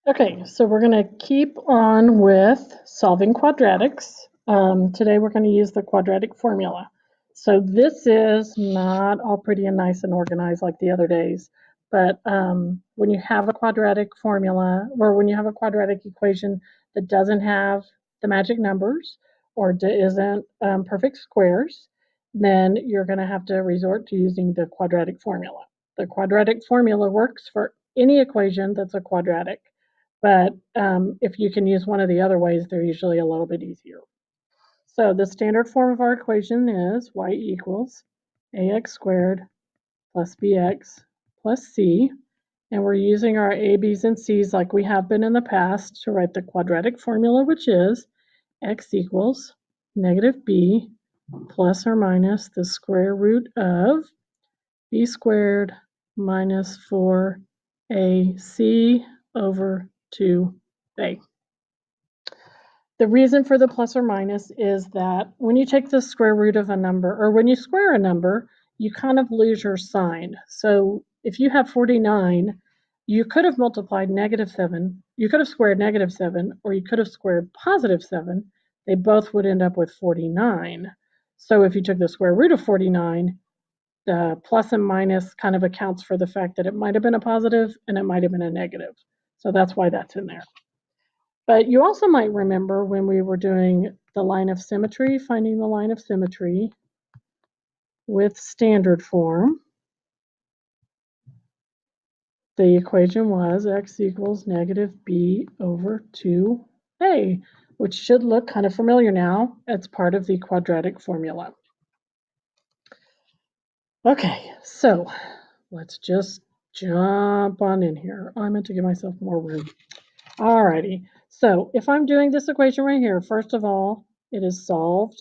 Okay, so we're going to keep on with solving quadratics. Today we're going to use the quadratic formula. So this is not all pretty and nice and organized like the other days, but when you have a quadratic formula or when you have a quadratic equation that doesn't have the magic numbers or isn't perfect squares, then you're going to have to resort to using the quadratic formula. The quadratic formula works for any equation that's a quadratic. But if you can use one of the other ways, they're usually a little bit easier. So the standard form of our equation is y equals ax squared plus bx plus c. And we're using our a, b's, and c's like we have been in the past to write the quadratic formula, which is x equals negative b plus or minus the square root of b squared minus 4ac over 2a. The reason for the plus or minus is that when you take the square root of a number, or when you square a number, you kind of lose your sign. So if you have 49, you could have multiplied -7, you could have squared -7, or you could have squared +7. They both would end up with 49. So if you took the square root of 49, the plus and minus kind of accounts for the fact that it might have been a positive and it might have been a negative. So that's why that's in there. But you also might remember when we were doing the line of symmetry, finding the line of symmetry with standard form, the equation was x equals negative b over 2a, which should look kind of familiar now. It's part of the quadratic formula. Okay, so let's just jump on in here. I meant to give myself more room. Alrighty, so if I'm doing this equation right here, first of all, it is solved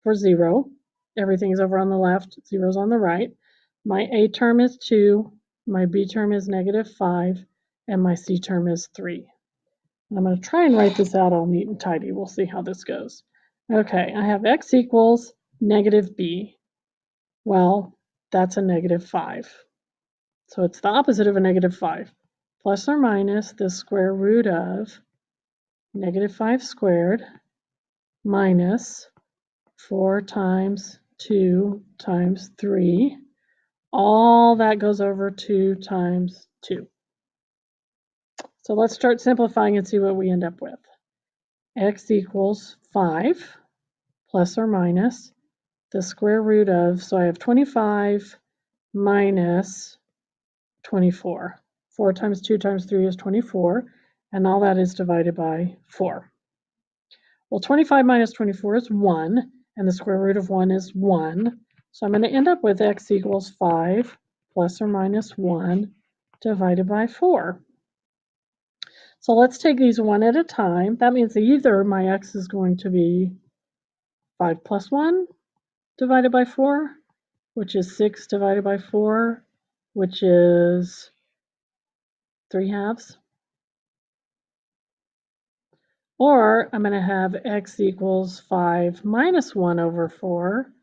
for 0. Everything is over on the left, 0's on the right. My a term is 2, my b term is -5, and my c term is 3. And I'm going to try and write this out all neat and tidy. We'll see how this goes. Okay, I have x equals negative b. Well, that's a -5. So it's the opposite of a -5. Plus or minus the square root of -5 squared minus 4 times 2 times 3. All that goes over 2 times 2. So let's start simplifying and see what we end up with. X equals 5 plus or minus the square root of, so I have 25 minus 24. 4 times 2 times 3 is 24, and all that is divided by 4. Well, 25 minus 24 is 1, and the square root of 1 is 1. So I'm going to end up with x equals 5 plus or minus 1 divided by 4. So let's take these one at a time. That means either my x is going to be 5 plus 1 divided by 4, which is 6 divided by 4, which is 3/2. Or I'm going to have x equals 5 minus 1 over 4,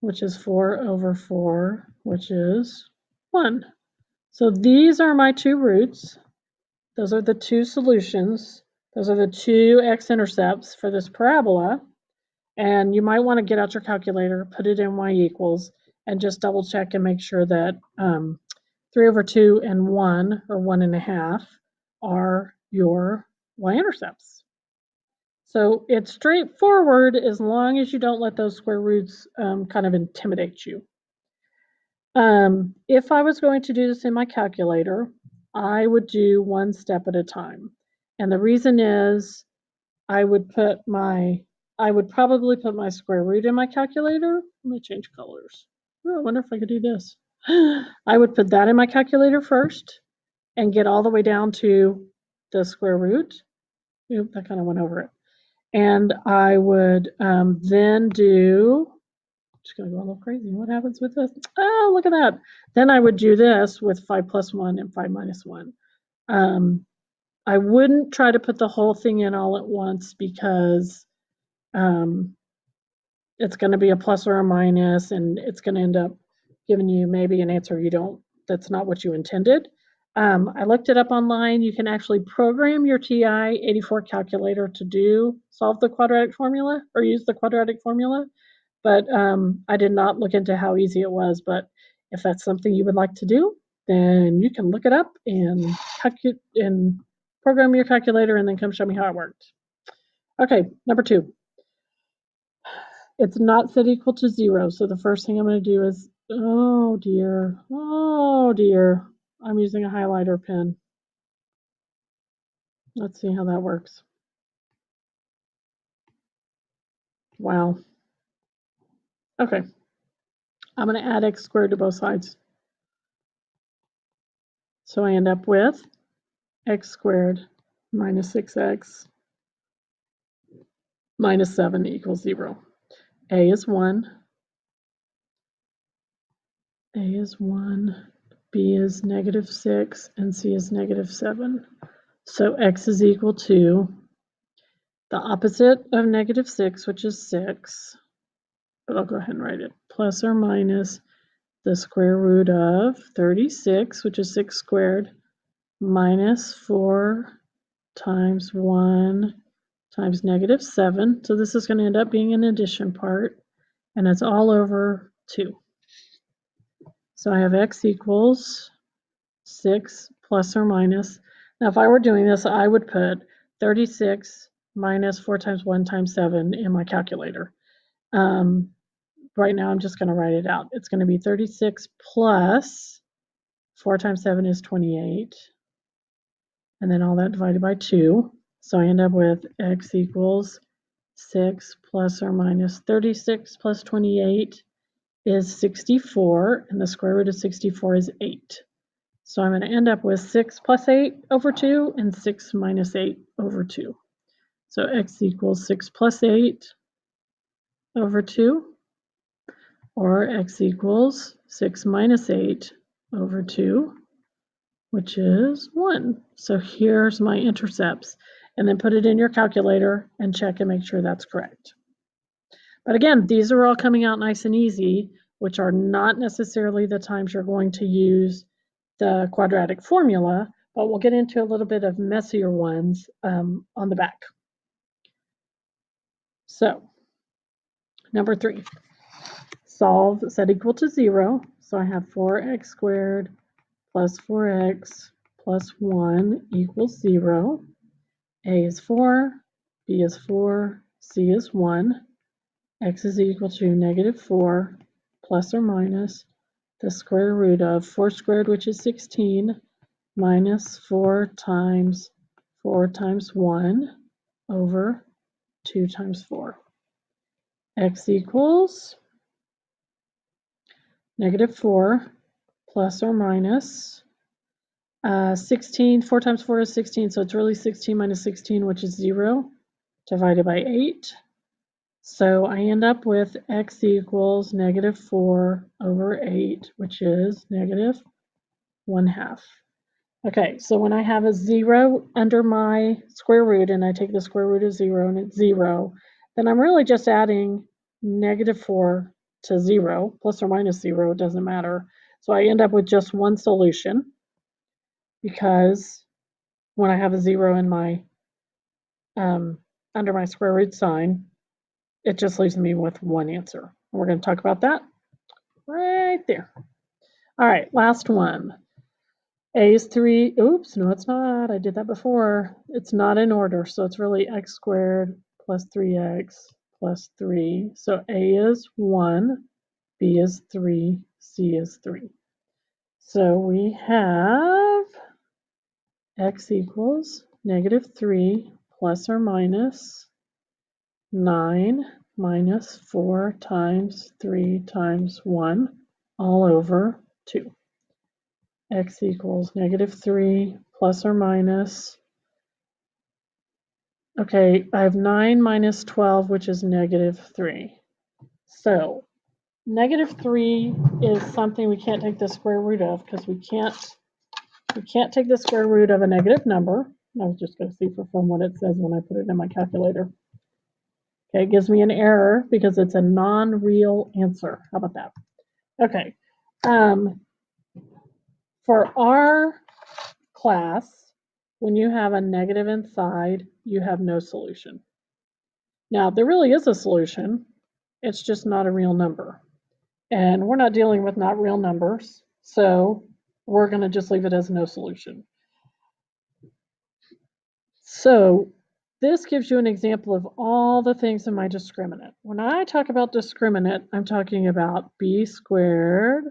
which is 4 over 4, which is 1. So these are my two roots. Those are the two solutions. Those are the two x-intercepts for this parabola. And you might want to get out your calculator, put it in y equals, and just double check and make sure that 3 over 2 and 1, or 1.5, are your y-intercepts. So it's straightforward as long as you don't let those square roots kind of intimidate you. If I was going to do this in my calculator, I would do one step at a time. And the reason is I would probably put my square root in my calculator. Let me change colors. Oh, I wonder if I could do this. I would put that in my calculator first and get all the way down to the square root. Oop, that kind of went over it. And I would then do, just gonna go a little crazy. What happens with this? Oh, look at that. Then I would do this with 5 plus 1 and 5 minus 1. I wouldn't try to put the whole thing in all at once because it's going to be a plus or a minus, and it's going to end up giving you maybe an answer that's not what you intended. I looked it up online. You can actually program your TI-84 calculator to solve the quadratic formula or use the quadratic formula, but I did not look into how easy it was. But if that's something you would like to do, then you can look it up and program your calculator and then come show me how it worked. Okay, number 2. It's not set equal to 0, so the first thing I'm going to do is, oh dear, I'm using a highlighter pen. Let's see how that works. Wow. Okay. I'm going to add x squared to both sides. So I end up with x squared minus 6x minus 7 equals 0. A is 1. A is 1. B is negative 6. And C is negative 7. So x is equal to the opposite of negative 6, which is 6. But I'll go ahead and write it. Plus or minus the square root of 36, which is 6 squared, minus 4 times 1 times negative 7. So this is going to end up being an addition part, and it's all over 2. So I have x equals 6 plus or minus. Now, if I were doing this, I would put 36 minus 4 times 1 times 7 in my calculator. Right now, I'm just going to write it out. It's going to be 36 plus 4 times 7 is 28. And then all that divided by 2. So I end up with x equals 6 plus or minus 36 plus 28 is 64. And the square root of 64 is 8. So I'm going to end up with 6 plus 8 over 2 and 6 minus 8 over 2. So x equals 6 plus 8 over 2. Or x equals 6 minus 8 over 2, which is 1. So here's my intercepts. And then put it in your calculator and check and make sure that's correct. But again, these are all coming out nice and easy, which are not necessarily the times you're going to use the quadratic formula, but we'll get into a little bit of messier ones on the back. So, number 3. Solve set equal to 0. So I have 4x squared plus 4x plus 1 equals 0. A is 4, B is 4, C is 1. X is equal to negative 4 plus or minus the square root of 4 squared, which is 16, minus 4 times 1 over 2 times 4. X equals negative 4 plus or minus 16. 4 times 4 is 16, so it's really 16 minus 16, which is 0, divided by 8. So I end up with x equals negative 4 over 8, which is negative 1/2. Okay, so when I have a 0 under my square root and I take the square root of 0 and it's 0, then I'm really just adding negative 4 to 0, plus or minus 0, it doesn't matter. So I end up with just one solution, because when I have a 0 in my under my square root sign, it just leaves me with one answer. And we're going to talk about that right there. All right, last one. A is 3. Oops, no, it's not. I did that before. It's not in order, so it's really x squared plus 3x plus 3. So A is 1, B is 3, C is 3. So we have x equals negative 3 plus or minus 9 minus 4 times 3 times 1 all over 2. X equals negative 3 plus or minus, okay, I have 9 minus 12, which is negative 3. So negative 3 is something we can't take the square root of, because we can't take the square root of a negative number. I was just going to see for fun what it says when I put it in my calculator. Okay, it gives me an error because it's a non-real answer. How about that? Okay. For our class, when you have a negative inside, you have no solution. Now, there really is a solution. It's just not a real number. And we're not dealing with not real numbers, so we're going to just leave it as no solution. So this gives you an example of all the things in my discriminant. When I talk about discriminant, I'm talking about b squared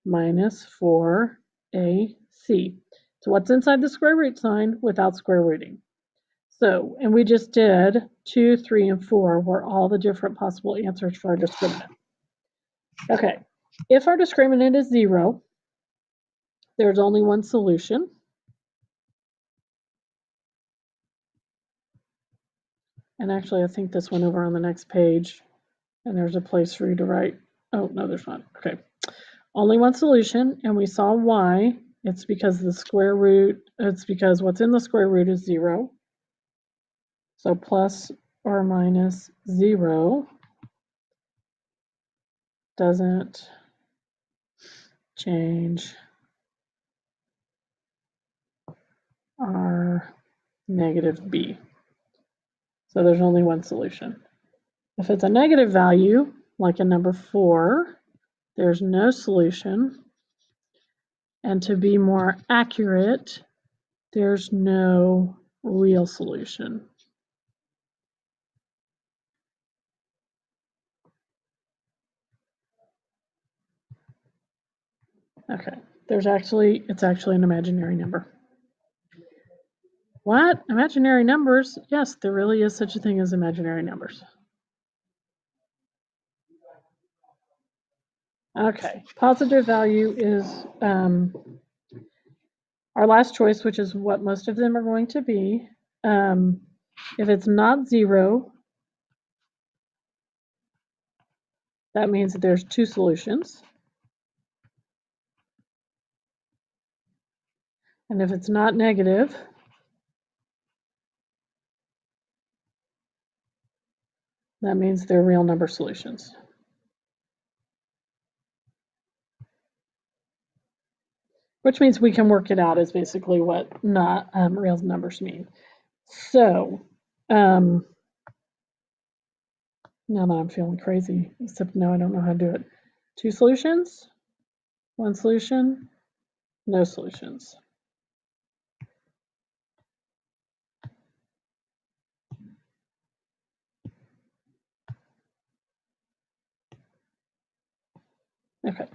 minus 4ac. So what's inside the square root sign without square rooting? So, and we just did 2, 3, and 4 were all the different possible answers for our discriminant. Okay, if our discriminant is 0, there's only one solution. And actually, I think this went over on the next page, and there's a place for you to write. Oh, no, there's not. Okay. Only one solution, and we saw why. It's because the square root, it's because what's in the square root is 0. So plus or minus 0 doesn't change our negative b. So there's only one solution. If it's a negative value, like a number 4, there's no solution. And to be more accurate, there's no real solution. Okay, it's actually an imaginary number. What? Imaginary numbers? Yes, there really is such a thing as imaginary numbers. Okay, positive value is our last choice, which is what most of them are going to be. If it's not 0, that means that there's 2 solutions. And if it's not negative, that means they're real number solutions. Which means we can work it out is basically what not real numbers mean. So now that I'm feeling crazy, except now I don't know how to do it. 2 solutions, 1 solution, no solutions. Okay.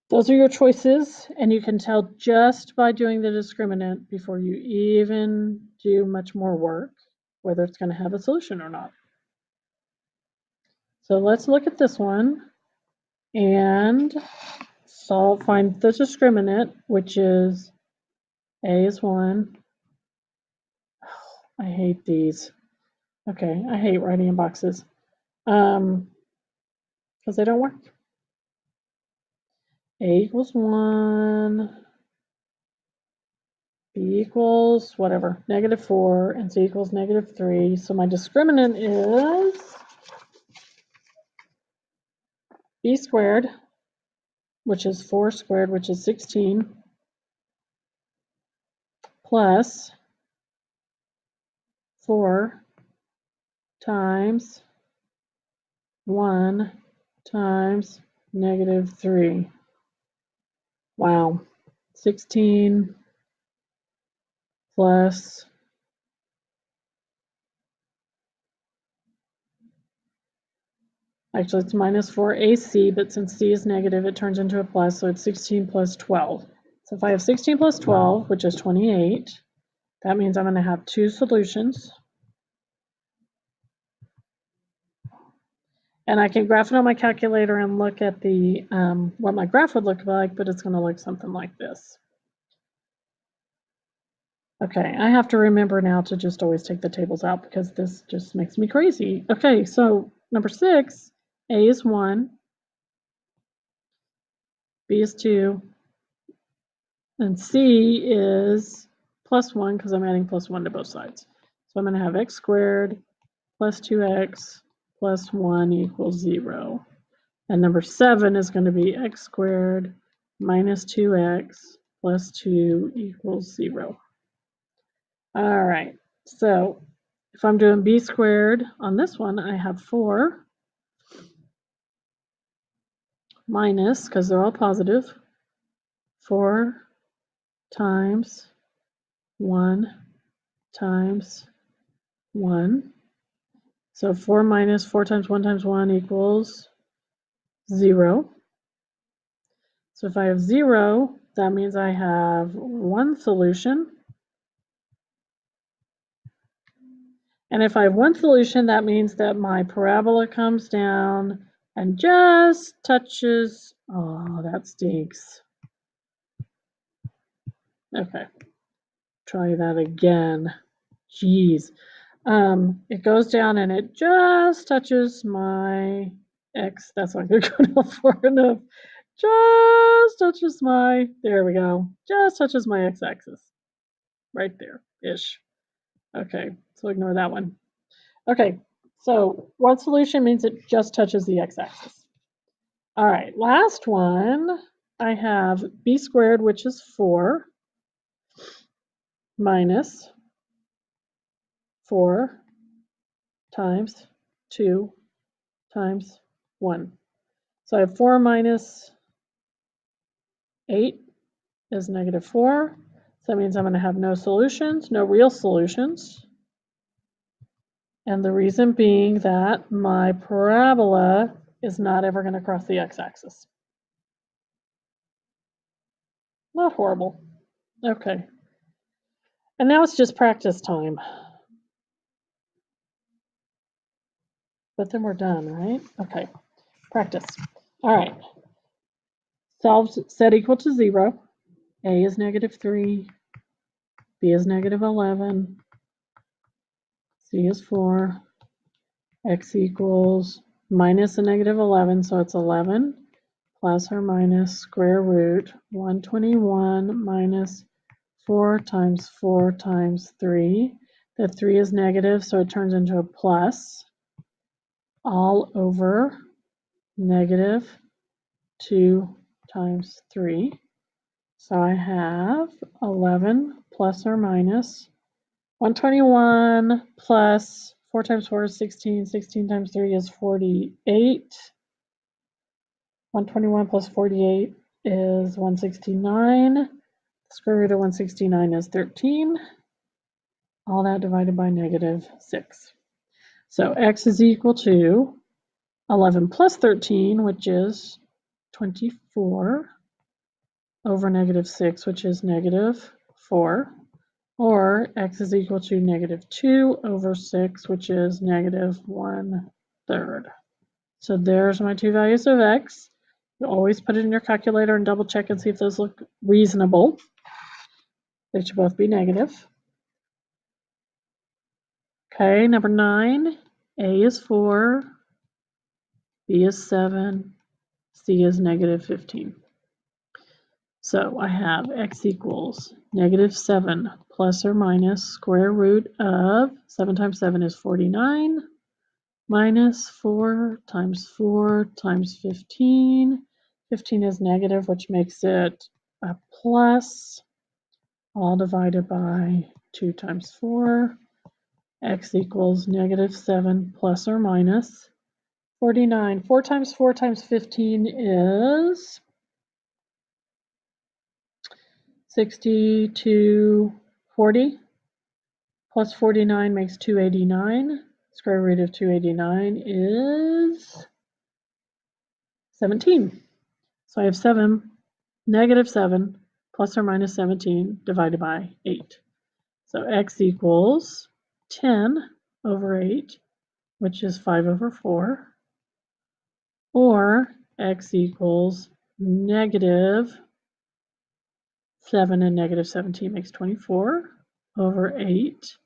Those are your choices, and you can tell just by doing the discriminant before you even do much more work whether it's going to have a solution or not. So let's look at this one and find the discriminant, which is a is 1. Oh, I hate these. Okay, I hate writing in boxes because they don't work. A equals 1, B equals whatever, -4, and C equals -3. So my discriminant is B squared, which is 4 squared, which is 16, plus 4 times 1 times -3. Wow. 16 plus actually it's -4 AC, but since C is negative, it turns into a plus, so it's 16 plus 12. So if I have 16 plus 12, which is 28, that means I'm going to have 2 solutions. And I can graph it on my calculator and look at the what my graph would look like, but it's going to look something like this. Okay, I have to remember now to just always take the tables out because this just makes me crazy. Okay, so number 6, A is 1, B is 2, and C is plus 1 because I'm adding plus 1 to both sides. So I'm going to have x squared plus 2x plus 1 equals 0. And number 7 is going to be x squared minus 2x plus 2 equals 0. All right, so if I'm doing b squared on this one, I have 4 minus, because they're all positive, 4 times 1 times 1. So 4 minus 4 times 1 times 1 equals 0. So if I have 0, that means I have one solution. And if I have one solution, that means that my parabola comes down and just touches. Oh, that stinks. Okay, try that again. Jeez. It goes down and it just touches my x. That's not going to go down far enough. Just touches my, there we go. Just touches my x-axis. Right there-ish. Okay, so ignore that one. Okay, so one solution means it just touches the x-axis. All right, last one. I have b squared, which is 4, minus 4 times 2 times 1. So I have 4 minus 8 is negative 4. So that means I'm going to have no solutions, no real solutions. And the reason being that my parabola is not ever going to cross the x-axis. Not horrible. Okay. And now it's just practice time. But then we're done, right? Okay. Practice. All right. Solve set equal to 0. A is negative 3. B is negative 11. C is 4. X equals minus a negative 11, so it's 11 plus or minus square root 121 minus 4 times 4 times 3. The 3 is negative, so it turns into a plus all over negative 2 times 3. So I have 11 plus or minus 121 plus 4 times 4 is 16. 16 times 3 is 48. 121 plus 48 is 169. The square root of 169 is 13. All that divided by negative 6. So x is equal to 11 plus 13, which is 24, over negative 6, which is negative 4. Or x is equal to negative 2 over 6, which is negative 1/3. So there's my two values of x. You always put it in your calculator and double check and see if those look reasonable. They should both be negative. Okay, number 9, a is 4, b is 7, c is negative 15. So I have x equals negative 7 plus or minus square root of 7 times 7 is 49 minus 4 times 4 times 15. 15 is negative, which makes it a plus, all divided by 2 times 4. X equals negative 7 plus or minus 49. 4 times 4 times 15 is 60 to 40, plus 49 makes 289. Square root of 289 is 17. So I have negative 7 plus or minus 17 divided by 8. So x equals 10 over 8, which is 5 over 4, or x equals negative 7 and negative 17 makes 24 over 8,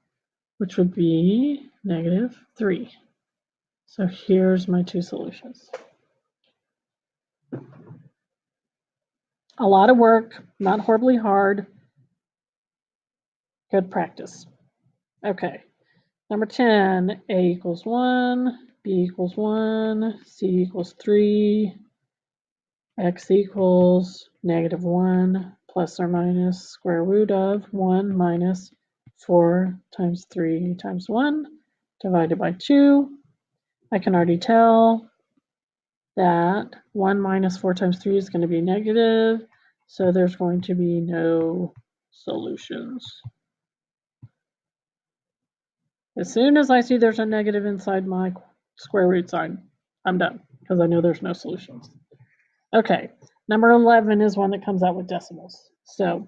which would be negative 3. So here's my two solutions. A lot of work, not horribly hard. Good practice. Okay, number 10, a equals 1, b equals 1, c equals 3, x equals negative 1 plus or minus square root of 1 minus 4 times 3 times 1 divided by 2. I can already tell that 1 minus 4 times 3 is going to be negative, so there's going to be no solutions. As soon as I see there's a negative inside my square root sign, I'm done, because I know there's no solutions. Okay, number 11 is one that comes out with decimals. So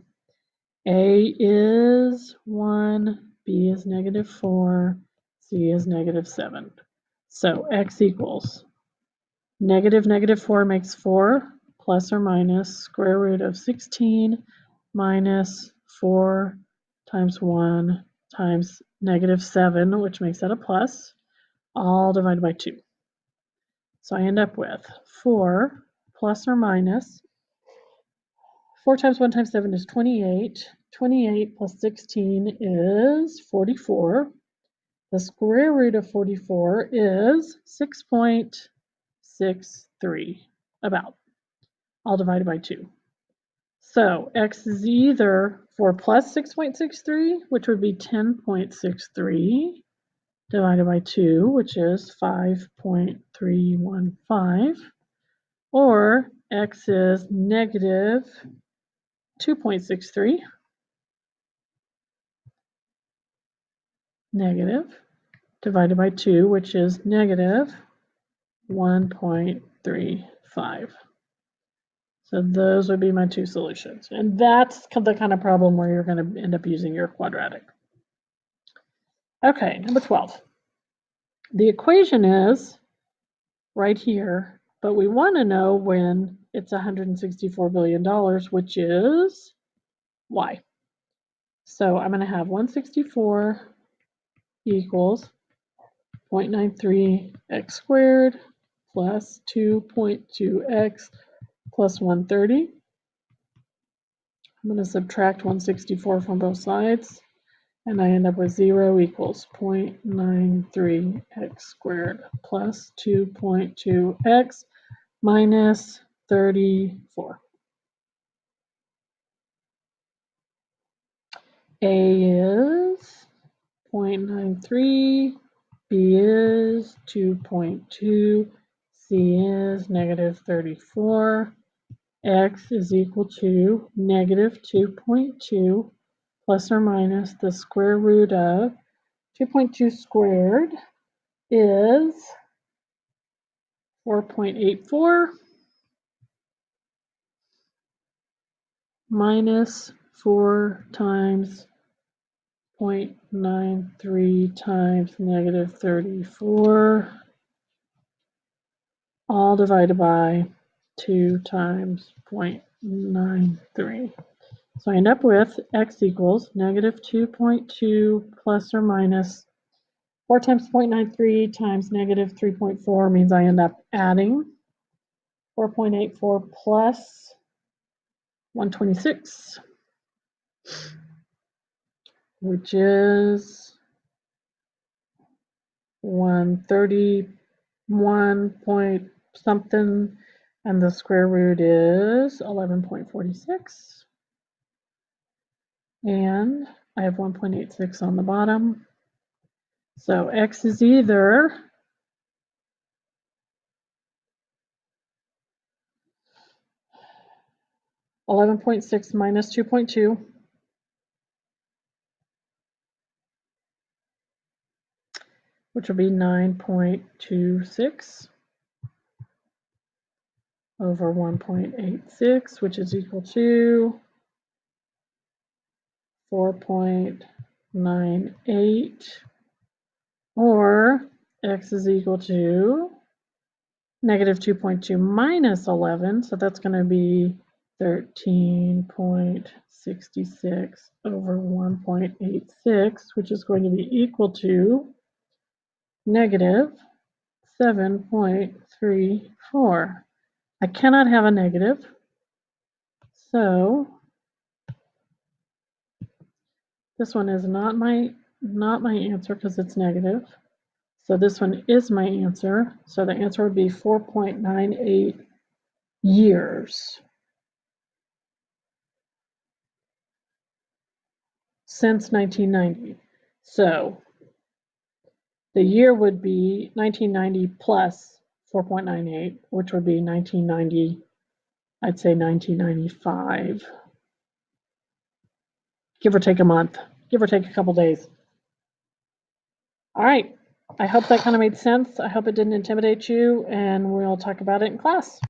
A is 1, B is negative 4, C is negative 7. So x equals negative 4 makes 4 plus or minus square root of 16 minus 4 times 1 times negative 7, which makes that a plus, all divided by 2. So I end up with 4 plus or minus 4 times 1 times 7 is 28. 28 plus 16 is 44. The square root of 44 is 6.63, about, all divided by 2. So x is either 4 plus 6.63, which would be 10.63, divided by 2, which is 5.315, or x is negative 2.63, negative, divided by 2, which is negative 1.35. So those would be my two solutions. And that's the kind of problem where you're going to end up using your quadratic. Okay, number 12. The equation is right here, but we want to know when it's $164 billion, which is y. So I'm going to have 164 equals 0.93 x squared plus 2.2x plus 130. I'm going to subtract 164 from both sides, and I end up with 0 equals 0.93 x squared plus 2.2x minus 34. A is 0.93, B is 2.2, C is negative 34, x is equal to negative 2.2 plus or minus the square root of 2.2 squared is 4.84 minus 4 times 0.93 times negative 34, all divided by 2 times 0.93. So I end up with x equals negative 2.2 plus or minus 4 times 0.93 times negative 3.4 means I end up adding 4.84 plus 126, which is 131 point something, and the square root is 11.46. And I have 1.86 on the bottom. So x is either 11.6 minus 2.2, which will be 9.26 over 1.86, which is equal to 4.98, or x is equal to negative 2.2 minus 11, so that's going to be 13.66 over 1.86, which is going to be equal to negative 7.34. I cannot have a negative, so this one is not my answer because it's negative. So this one is my answer. So the answer would be 4.98 years. since 1990. So the year would be 1990 plus 4.98, which would be 1990, I'd say 1995. Give or take a month, give or take a couple days. All right, I hope that kind of made sense. I hope it didn't intimidate you, and we'll talk about it in class.